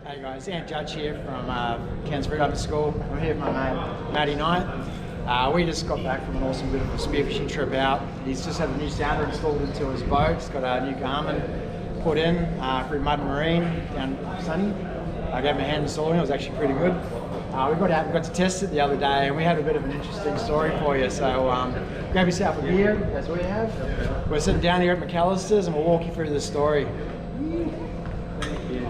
Hey guys, Ian Judge here from Cairns Freedom School. I'm here with my mate Matty Knight. We just got back from an awesome bit of a spearfishing trip out. He's just had a new sounder installed into his boat. He's got a new Garmin put in through Mud Marine down Sunny. I gave him a hand installing it. It was actually pretty good. We got to test it the other day, and we had a bit of an interesting story for you. So grab yourself a beer, as we have. We're sitting down here at McAllister's, and we'll walk you through the story. Thank you.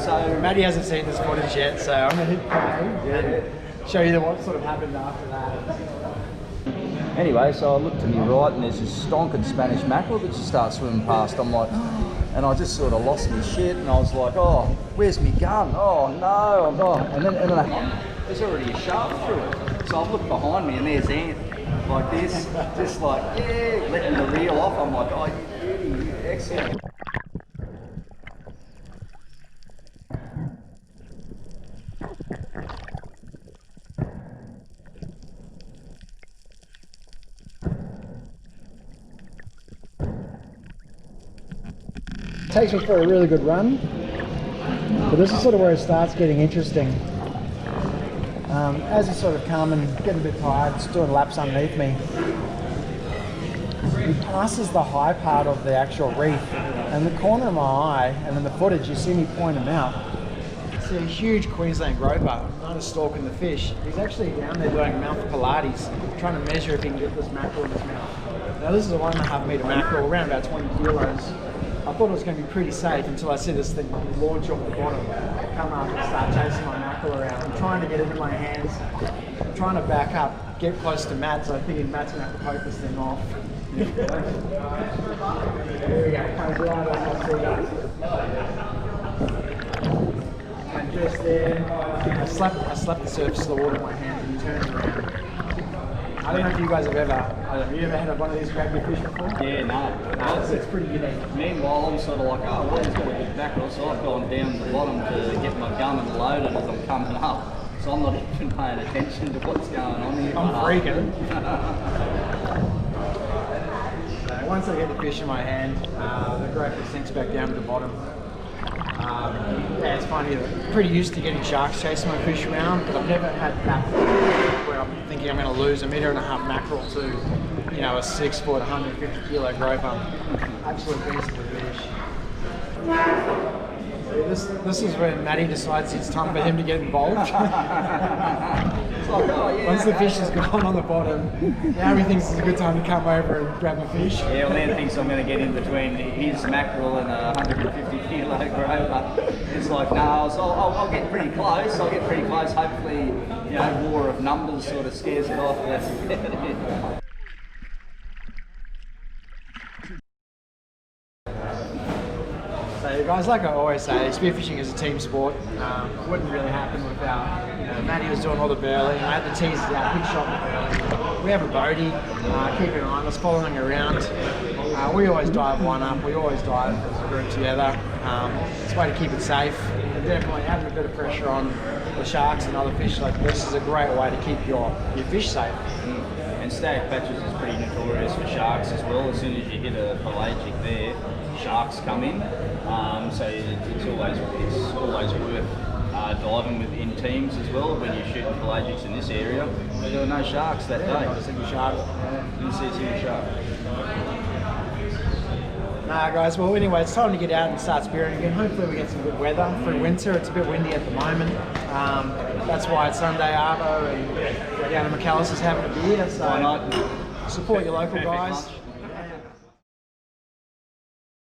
So Matty hasn't seen this footage yet, so I'm going to hit play and show you what sort of happened after that. Anyway, so I look to my right and there's this stonking Spanish mackerel that just starts swimming past. I'm like, and I just sort of lost my shit and I was like, oh, where's my gun? Oh no, and then there's already a shark through it. So I've looked behind me and there's Ant, like this, just like, yeah, letting the reel off. I'm like, oh, you beauty, excellent. Takes me for a really good run, but this is sort of where it starts getting interesting. As he's sort of come and getting a bit tired, it's doing laps underneath me. He passes the high part of the actual reef, and the corner of my eye, and in the footage you see me point him out. See a huge Queensland groper, kind of stalking the fish. He's actually down there doing mouth Pilates, trying to measure if he can get this mackerel in his mouth. Now this is a 1.5 metre mackerel, around about 20 kilos. I thought it was going to be pretty safe until I see this thing launch off the bottom, come up and start chasing my mackerel around. I'm trying to get it in my hands. I'm trying to back up, get close to Matt, so I think Matt's going to have to poke this thing off. There we go, comes right up, I see that. And just there, I slapped the surface of the water with my hands and turned around. I don't know if you guys have ever had one of these grab your fish before? Yeah, no. It's pretty unique. Meanwhile, I'm sort of like, oh, well, he's got a good mackerel, so I've gone down the bottom to get my gun and load it as I'm coming up. So I'm not even paying attention to what's going on here. I'm freaking. So once I get the fish in my hand, the groper sinks back down to the bottom. Yeah, it's funny, I'm pretty used to getting sharks chasing my fish around, but I've never had that where I'm thinking I'm going to lose 1.5 metre mackerel to, you know, a 6 foot, 150 kilo groper. Absolute beast of a fish. This is when Matty decides it's time for him to get involved. It's like, oh, yeah, once the fish has gone on the bottom, now he thinks it's a good time to come over and grab the fish. Yeah, well, Dan thinks I'm going to get in between his mackerel and a 150 kilo groper. It's like, no, so I'll get pretty close. Hopefully, you know, war of numbers sort of scares it off. That's about it. So guys, like I always say, spearfishing is a team sport. It wouldn't really happen without, you know, Matty was doing all the burling. I had the teasers out, big shot the burling. We have a boatie, keeping an eye on us, following around. We always dive one up, we always dive as a group together. It's a way to keep it safe. And definitely having a bit of pressure on the sharks and other fish like this is a great way to keep your fish safe. And Stag Patches is pretty notorious for sharks as well. As soon as you hit a pelagic there, sharks come in. So it's always worth diving within teams as well when you're shooting pelagics in this area. There were no sharks that day. Not a single shark. Didn't see a single shark. Nah guys, well anyway, it's time to get out and start spearing again. Hopefully we get some good weather through winter. It's a bit windy at the moment. That's why it's Sunday Arvo and we're down to McAllister's having a beer. So why not? Support your local guys. Lunch.